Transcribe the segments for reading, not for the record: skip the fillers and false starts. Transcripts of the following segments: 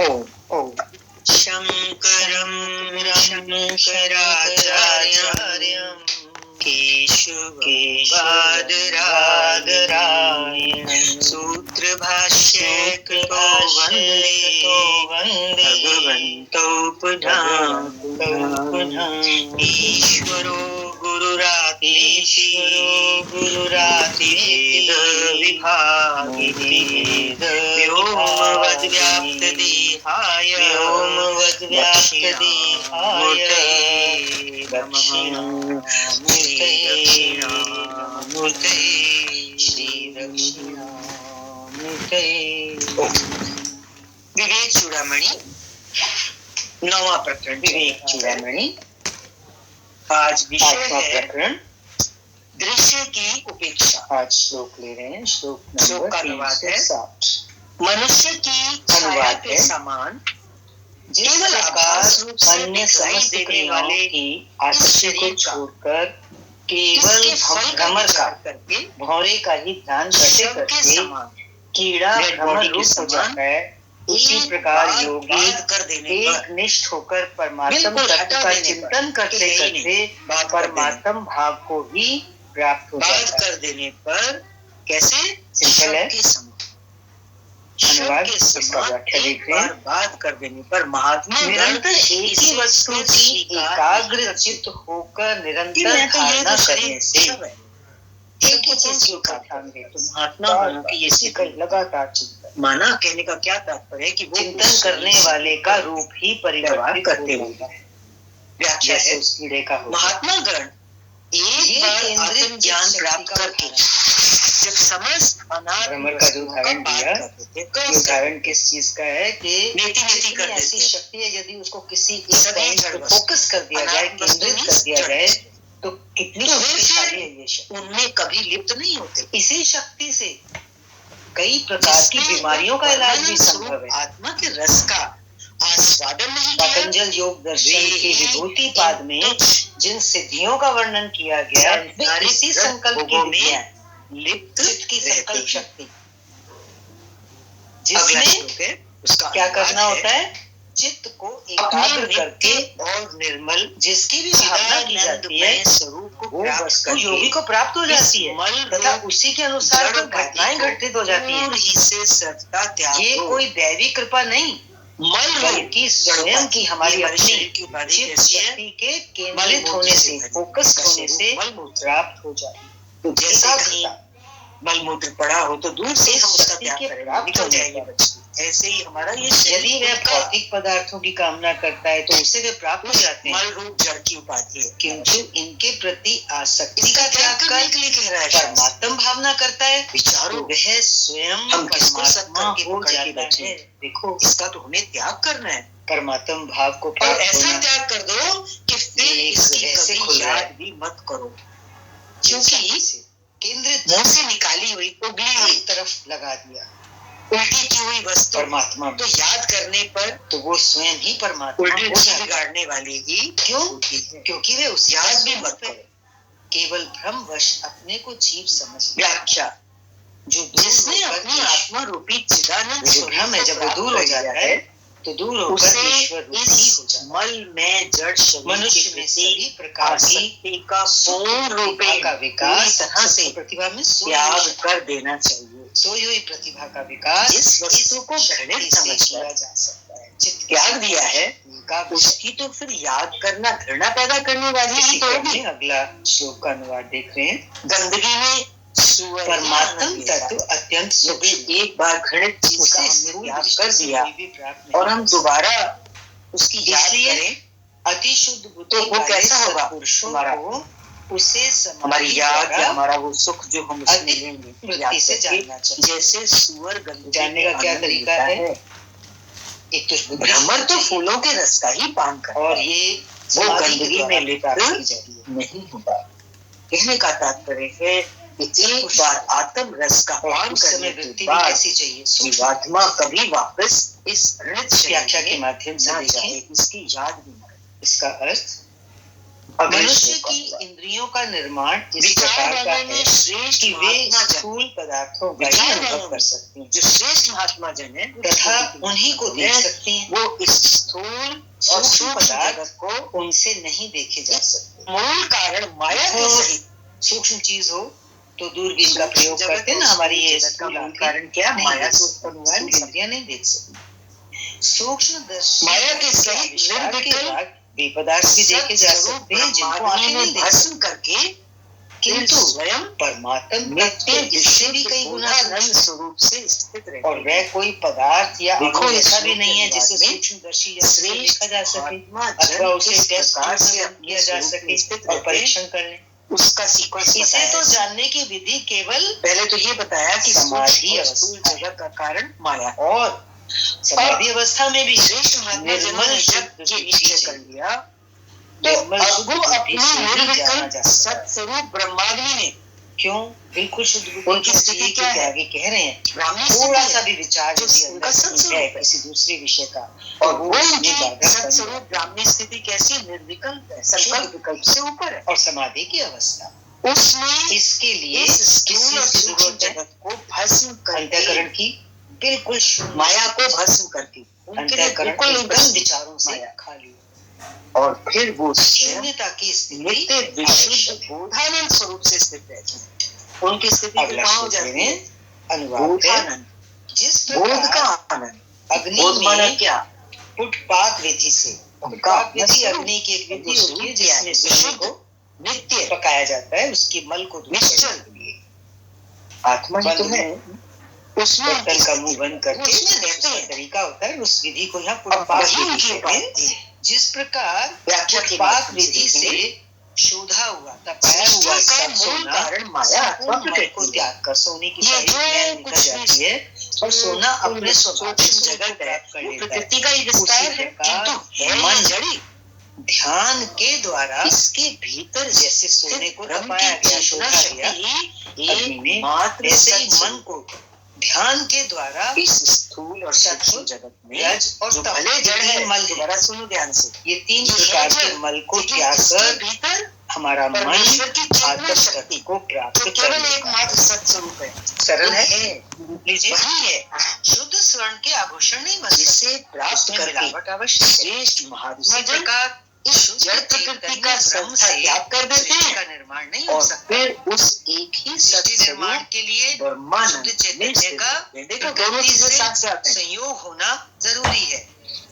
ओम ओम शंकरं शंकराचार्यं केशवादरायणं सूत्रभाष्ये कृतो वन्दे भगवन्तौ पुनः ईश्वरो गुरुरात्मेति भेदविभागिने व्योमवद्व्याप्तदेहाय दक्षिणामूर्तये श्रीदक्षिणामूर्तये। विवेक चूड़ामणि, 9वां प्रकरण। विवेक चूड़ामणि। आज विषय है प्रकरण दृश्य की उपेक्षा। आज श्लोक ले रहे हैं, श्लोक का अनुवाद है मनुष्य की छाया के समान केवल आभास रूप से अन्य समस्त क्रियाओं की आसक्ति को छोड़कर केवल भ्रमर का करके भौरे का ही ध्यान करते करते कीड़ा भ्रमर रूप हो जाता है। उसी प्रकार योगी एक निष्ठ होकर परमात्म तत्व का चिंतन करते करते परमात्म भाव को ही प्राप्त हो जाता है। कर देने पर कैसे सिंपल है अनुवाद, इसका व्याख्या देख रहे हैं। बात कर देने पर महात्मा निरंतर एक ही वस्तु की एकाग्र चित्त होकर निरंतर धारणा करने से एक ही चीज का ध्यान दे तो महात्मा मानो कि ये लगातार चिंतन। माना कहने का क्या तात्पर्य है कि वो चिंतन करने वाले का रूप ही परिवार करते हुए व्याख्या है उस कीड़े का। महात्मा गण एक बार केंद्रित ज्ञान प्राप्त करके जब समस्त भ्रमर का जो उदाहरण दिया, उदाहरण किस चीज का है कि नेति कर ऐसी शक्ति है यदि उसको किसी एक पॉइंट पर फोकस कर दिया जाए, केंद्रित कर दिया जाए तो कितनी शक्तिशाली है ये शक्ति। उनमें कभी लिप्त नहीं होते। इसी शक्ति से कई प्रकार की बीमारियों का इलाज भी संभव है। आत्मा के रस का आस्वादन नहीं। पतंजल योग दर्शन के विभूति पाद में जिन सिद्धियों का वर्णन किया गया इसी संकल्प की विधियां लिप्त चित्त की संकल्प शक्ति, जिसमें उसका क्या करना होता है चित्त को एकाग्र करके और निर्मल जिसकी भी भावना की जाती है स्वरूप को वस्तु योगी को प्राप्त हो जाती है तथा उसी के अनुसार घटनाएं घटित हो जाती हैं। ये कोई दैवी कृपा नहीं बल्कि स्वयं की हमारी अपनी चित्त शक्ति के केंद्रित होने से फोकस होने से प्राप्त हो जाती है। तो जैसा मलमूत्र पड़ा हो तो दूर से हम उसका त्याग करें, निकल जाएगी बच्ची। ऐसे ही हमारा ये यदि वह भौतिक पदार्थों की कामना करता है तो उसे वे प्राप्त हो जाते हैं। मल रूप जड़ की उपाधि है, किंतु इनके प्रति आसक्ति का त्याग करने के लिए कह रहा है परमात्म भावना करता है विचारो वह स्वयं परमात्मा हो जाता है। देखो इसका तो हमें त्याग करना है, परमात्म भाव को और ऐसा त्याग कर दो कि फिर इसकी कभी याद भी मत करो, क्योंकि केंद्रित मुंह से निकाली हुई उगली हुई तरफ लगा दिया उल्टी की हुई वस्तु परमात्मा तो याद करने पर तो वो स्वयं ही परमात्मा उल्टी बिगाड़ने वाली ही क्यों? क्योंकि वे उस याद भी मत करो, केवल भ्रमवश अपने को जीव समझ। व्याख्या जो जिसने अपनी आत्मा रूपी चिदानंद भ्रम है जब वो दूर हो जाता है तो दूर होकर ईश्वर रूपी हो जाता है। मल में जड़ मनुष्य में सभी प्रकार की का पूर्ण रूपे का विकास तरह से प्रतिभा में त्याग कर देना चाहिए। सोई हुई प्रतिभा का विकास इस वस्तु को घृणित समझ किया जा सकता है। चित्त त्याग दिया है उसकी तो फिर याद करना घृणा पैदा करने वाली ही तो होगी। अगला श्लोक का अनुवाद देख रहे हैं। गंदगी में परमात्म तत्व अत्यंत सूक्ष्म, एक बार घृणित चीज का हमने त्याग कर दिया और हम दोबारा उसकी याद करें अति शुद्ध बुद्धि तो वो कैसा होगा हमारा उसे हमारी याद या हमारा वो सुख जो हम उसमें लेंगे से जानना चाहिए। जैसे सुअर गंदगी जानने का क्या तरीका है? एक तो भ्रमर तो फूलों के रस का ही पान कर और ये वो गंदगी में लेकर नहीं होगा। कहने का तात्पर्य है एक बार आत्म रस का पान करने के बाद कैसी चाहिए जीवात्मा कभी वापस इस व्याख्या के माध्यम से जाए, इसकी याद भी न। इसका अर्थ मनुष्य की इंद्रियों का निर्माण इस प्रकार का है कि वे स्थूल पदार्थों का ही अनुभव कर सकते हैं। जो श्रेष्ठ महात्मा जन है तथा उन्हीं को देख सकते हैं, वो इस स्थूल और सूक्ष्म पदार्थ को उनसे नहीं देखे जा सकते। मूल कारण माया के सहित सूक्ष्म चीज हो तो दूरबीन का प्रयोग करते ना, हमारी ये मूल कारण क्या माया से उत्पन्न हुआ है, इंद्रियां नहीं देख सकती। सूक्ष्म माया के सहित निर्विकल्प वे पदार्थ भी देखे जा सकते हैं जिनको आंखें नहीं देख सकती करके, किंतु स्वयं परमात्मा इससे भी कई गुना स्वरूप से स्थित रहे, और वह कोई पदार्थ या अणु ऐसा भी नहीं है जिसे सूक्ष्मदर्शी से देखा जा सके अथवा उसे टेस्ट से किया जा सके और परीक्षण कर ले। उसका सीक्वेंस इसे तो जानने की विधि केवल पहले तो ये बताया कि समाधि अवस्था जगत का कारण माया, और समाधि अवस्था में भी श्रेष्ठ महात्मा निर्मल शब्द के विषय कर लिया तो अब वो अपने निर्विकल्प सत्स्वरूप ब्रह्माग्नि में क्यों बिल्कुल शुद्ध बुद्धि उनकी स्थिति क्या है आगे कह रहे हैं। थोड़ा सा भी विचार उनका सत्स्वरूप किसी दूसरे विषय का, और वो सत्स्वरूप ब्राह्मणी स्थिति कैसी निर्विकल्प है, संकल्प विकल्प से ऊपर है, और समाधि की अवस्था उसमें इसके लिए जगत को भस्म अंतःकरण की बिल्कुल माया को भस्म करके बिल्कुल विचारों से खाली, और फिर वो शून्यता की स्थिति विशुद्ध बोधानंद स्वरूप से स्थित रहते हैं। उनकी स्थिति कहाँ हो जाती है? बोधानंद, जिस बोध का आनंद अग्नि में क्या पुटपाक विधि से, पुटपाक विधि अग्नि की एक विधि होती है जिसमें विषय को नित्य पकाया जाता है, उसकी मल को निश्चल के लिए आत्मा ही तो है, उसमें बर्तन का मुंह बंद करके उसका तरीका होता है, उस विधि को यहाँ पुटपाक विधि कहते हैं। जिस प्रकार पुटपाक विधि से शोधा हुआ तपाया हुआ सब सोना माया मल को त्याग कर सोने की सारी निकल जाती है, और सोना अपने सूक्ष्म जगत है, प्रकृति का ही विस्तार है, किंतु मन जड़ी ध्यान के द्वारा इसके भीतर जैसे सोने को तपाया गया शोधा गया, मात्र से मन को ध्यान के द्वारा इस स्थूल और सूक्ष्म जगत में और भले जड़ है मल द्वारा, सुनो ध्यान से, ये तीन प्रकार के मल को त्याग कर हमारा मन आत्म शक्ति को प्राप्त कर केवल एकमात्र सत्स्वरूप है। सरल है, लीजिए वही है, शुद्ध स्वर्ण के आभूषण नहीं बन जिसे प्राप्त करके आवश्यक श्रेष्ठ महात्मा का इस जड़ प्रकृति का त्याग कर देते हैं का निर्माण नहीं हो सकता, फिर उस एक ही सृष्टि निर्माण के लिए शुद्ध चैतन्य का दोनों चीजें साथ साथ संयोग होना जरूरी है।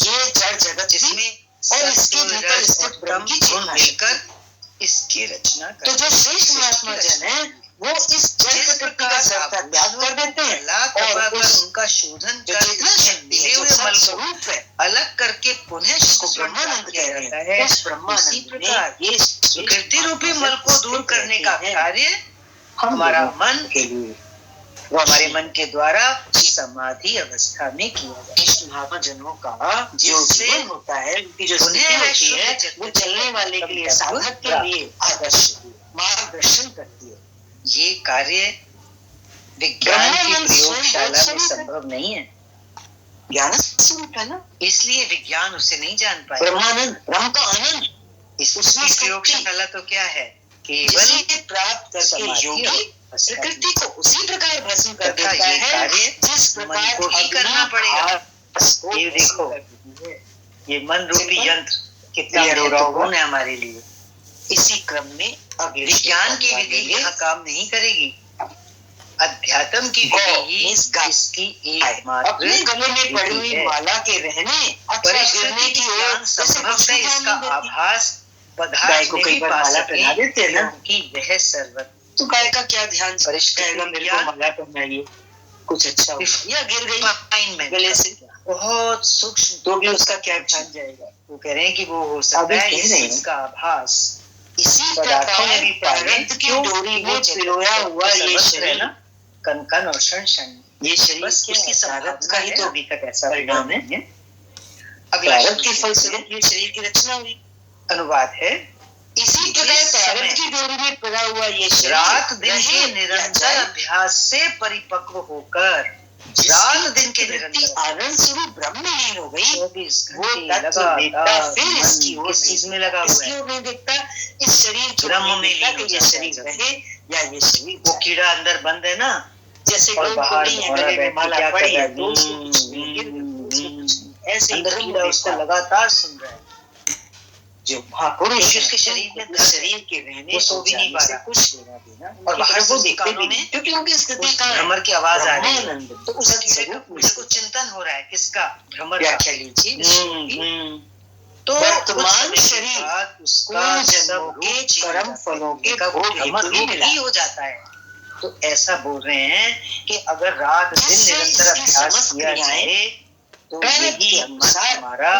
ये जड़ जगत जिसमें और इसके भीतर स्थित ब्रह्म की गुण मिलकर इसकी रचना करते हैं। तो जो श्रेष्ठ महात्मा जन है वो इस जड़ प्रकृति का त्याग कर देते हैं और उनका शोधन कर मिले हुए मल स्वरूप है अलग करके पुनः ब्रह्मानंद किया जाता है। इसी प्रकार ये प्रकृति रूपी मल को दूर करने का कार्य हमारा मन के लिए, वो हमारे मन के द्वारा समाधि अवस्था में किया जाता है। महात्मा जनों का जो जीवन होता है, उनकी जो स्थिति होती है, वो चलने वाले के लिए, साधक के लिए आदर्श मार्गदर्शन करती है। ये कार्य विज्ञान की प्रयोगशाला में संभव नहीं है, ज्ञान स्वरूप है ना, इसलिए विज्ञान उसे नहीं जान पाया। ब्रह्मानंद, ब्रह्म का आनंद, उसकी प्रयोगशाला तो क्या है, केवल प्राप्त करके योगी प्रकृति को उसी प्रकार भस्म कर देता है जिस प्रकार को ही करना पड़ेगा। ये देखो, ये मन रूपी यंत्र कितना महत्वपूर्ण है हमारे लिए। इसी क्रम में विज्ञान की विधि यहाँ काम नहीं करेगी, अध्यात्म की विधि ही इसकी एकमात्र अपने गले में पड़ी हुई माला के रहने परिस्थिति की ओर संभव है इसका आभास पदार्थ में भी पा सके, क्योंकि वह सर्वत्र। तो गाय का क्या ध्यान कहेगा, मेरे को माला पहनाइए, कुछ अच्छा हो या गिर गई गले से बहुत सूक्ष्म, तो भी उसका क्या ध्यान जाएगा। वो कह रहे हैं कि वो हो सकता है इसका आभास इसी पदार्थों में भी प्रारब्ध की डोरी में पिरोया हुआ ये शरीर ना, कन और क्षण ये शरीर उसकी संभावना का ही तो अभी तक ऐसा परिणाम है। अगला के फलस्वरूप ये शरीर की रचना हुई। अनुवाद है, इसी प्रकार प्रारब्ध की डोरी में पिरा हुआ ये शरीर रात दिन के निरंतर अभ्यास से परिपक्व होकर रात दिन के निरंतर आनंद स्वरूप ब्रह्म में लीन हो गई, वो तत्व देखता फिर इसकी ओर चीज में लगा हुआ है, नहीं देखता इस शरीर को ब्रह्म में लीन हो, ये शरीर रहे या ये शरीर, वो कीड़ा अंदर बंद है ना, जैसे माला पड़ी है तो ऐसे अंदर कीड़ा उसको लगातार सुन रहा है। जो महापुरुष उसके शरीर में शरीर के रहने वो सो भी नहीं पा रहा, कुछ लेना देना और बाहर वो देखते भी नहीं, क्योंकि उनकी स्थिति का भ्रमर की आवाज आ रही है, तो उसको चिंतन हो रहा है किसका, भ्रमर। व्याख्या लीजिए। तो वर्तमान शरीर उसका जन्मों के कर्म फलों के भोग ही हो जाता है। तो ऐसा बोल रहे हैं कि अगर रात दिन निरंतर अभ्यास किया जाए तो यही हमारा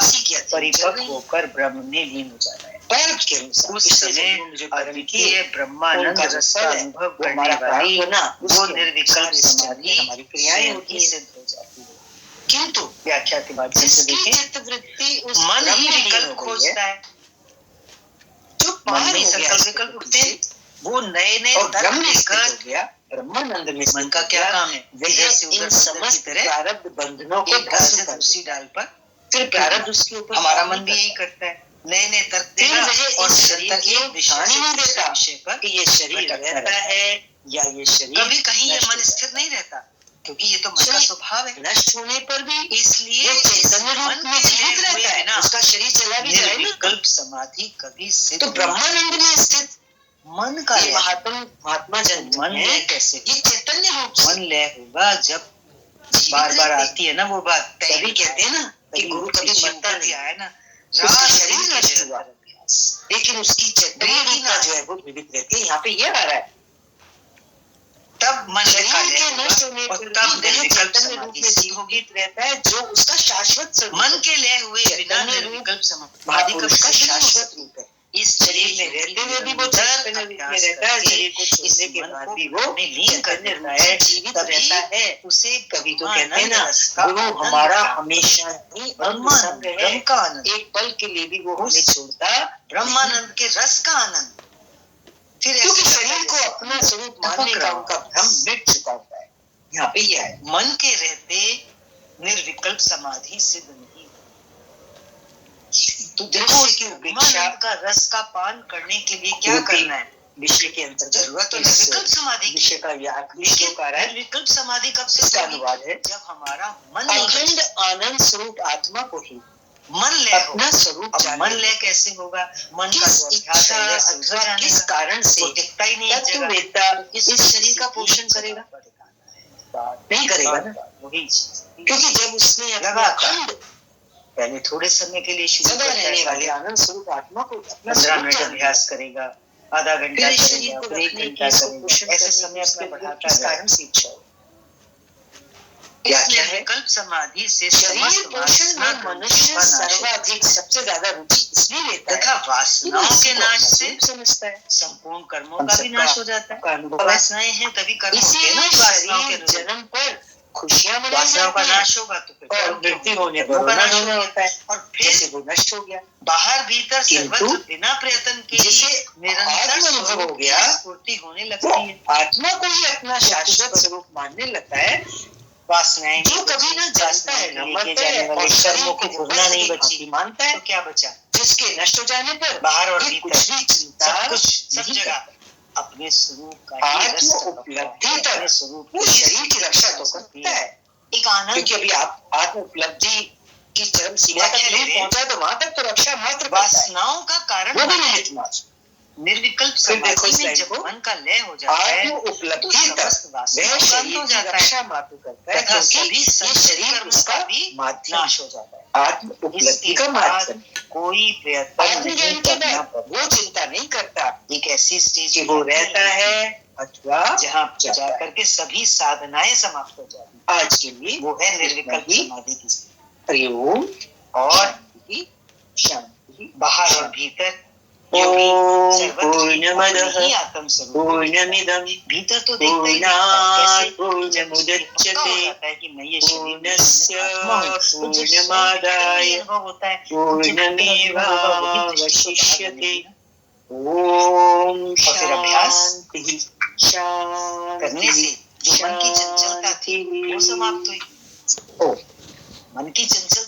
परिपक्व होकर ब्रह्म में लीन हो जाता है। प्रारब्ध के अनुसार उस समय अद्वितीय ब्रह्मानंद रस का अनुभव करने वाली वो निर्विकल्प समाधि हमारी क्रियाएं होती सिद्ध हो जाती है। किंतु व्याख्या के बाद चित्तवृत्ति उस मन ही विकल्प खोजता है, जो मन में संकल्प विकल्प उठते हैं, वो नए नए धर्म लेकर ब्रह्मानंद में मन का क्या काम है, इन समस्त प्रारब्ध बंधनों को उसी डाल पर फिर प्रारब्ध उसके ऊपर, हमारा मन भी यही करता है, नए नए तर्क देगा और शरीर की निशानी नहीं देता विषय पर कि ये शरीर रहता है या ये शरीर, कभी कहीं ये मन स्थिर नहीं रहता, क्योंकि ये तो मन का स्वभाव है, नष्ट होने पर भी इसलिए मन में जीवित रहता है ना, उसका शरीर चला भी जाए, विकल्प समाधि कभी सिद्ध, तो ब्रह्मानंद में स्थित मन का महात्मा जन मन लय कैसे, ये चैतन्य रूप मन लय होगा जब बार बार आती है ना वो बात, तभी कहते हैं ना कि गुरु कभी मरता नहीं आया ना, उसका शरीर नष्ट हुआ लेकिन उसकी चैतन्य रूपता जो है वो जीवित रहती है। यहाँ पे ये आ रहा है तब मन के नष्ट होने पर तब निर्विकल्प समाधि सीखोगी रहता है, जो उसका शाश्वत मन के लय हुए बिना निर्विकल्प समाधि का शाश्वत रूप है। इस शरीर में रहते हुए भी वो चैतन्य रूप में रहता है, शरीर को छोड़ने के बाद भी वो लीन कर देता है, जीवित रहता है। उसे कभी तो कहते हैं ना गुरु हमारा हमेशा ही ब्रह्म का आनंद, एक पल के लिए भी वो हमें छोड़ता ब्रह्मानंद के रस का आनंद, फिर क्योंकि शरीर को अपना स्वरूप मानने का उनका भ्रम मिट चुका होता है। यहाँ पे यह है मन के रहते निर्विकल्प समाधि सिद्ध नहीं। तो देखो इसकी उपेक्षा का रस का पान करने के लिए क्या करना है, विषय के अंतर्गत जरूरत तो निर्विकल्प समाधि विषय का निर्विकल्प समाधि कब से इसका अनुवाद है, जब हमारा मन अखंड आनंद स्वरूप आत्मा को ही मन ले अपना स्वरूप मन ले कैसे होगा, मन का इच्छा अथवा किस कारण से दिखता ही नहीं है, इस शरीर का पोषण करेगा नहीं करेगा ना, वही क्योंकि जब उसने अखंड पहले थोड़े समय के लिए शुरू रहने वाले आनंद स्वरूप आत्मा को 15 मिनट अभ्यास करेगा, आधा घंटा करेगा, 1 घंटा करेगा, ऐसे समय अपने बढ़ाता है, कारण से इच्छा हो। इसलिए विकल्प समाधि से शरीर पोषण में मनुष्य सर्वाधिक सबसे ज्यादा रुचि इसलिए लेता है तथा वासनाओं के नाश से समझता है, संपूर्ण कर्मों का भी नाश हो जाता है, वासनाएं हैं तभी कर्म होते हैं, वासनाओं के जन्म पर खुशियां वासनाओं का नाश होगा तो फिर मृत्यु होने पर नाश होता है और फिर वो नष्ट हो गया, बाहर भीतर सर्वत्र बिना प्रयत्न के निरंतर अनुभव हो गया, स्फूर्ति होने लगती है, आत्मा को ही अपना शाश्वत स्वरूप मानने लगता है। वासनाएं जो कभी ना जानता है न मरता है और कर्मों की भोगना नहीं बची मानता है, तो क्या बचा, जिसके नष्ट हो जाने पर बाहर और भीतर कुछ भी चिंता सब जगह अपने स्वरूप का आत्म उपलब्धि तक स्वरूप शरीर की रक्षा तो करता है, एक आनंद, क्योंकि अभी आप आत्म उपलब्धि की चरम सीमा तक नहीं पहुंचा तो वहां तक तो रक्षा मात्र वासनाओं का कारण वो भी निमित्त मात्र निर्विकल्प समाधि में जब मन का लय हो जाता है उपलब्धि तक वह शरीर की रक्षा मात्र करता है, क्योंकि ये शरीर उसका माध्यम नाश हो जाता है, आत्म उपलब्धि का माध्यम कोई प्रयत्न वो चिंता नहीं करता, एक ऐसी स्टेज वो रहता है अथवा जहाँ जा करके सभी साधनाएं समाप्त हो जाती है। आज के लिए वो है निर्विकल्प समाधि की हरिओम और शांति, बाहर और भीतर पूर्णमदः पूर्णमिदं भीतर तो पूर्णात् पूर्णमुदच्यते पूर्णस्य पूर्णमादाय पूर्णमेवावशिष्यते। ओम शांति। करने से जो मन की चंचलता थी वो समाप्त हुई। मन की चंचलता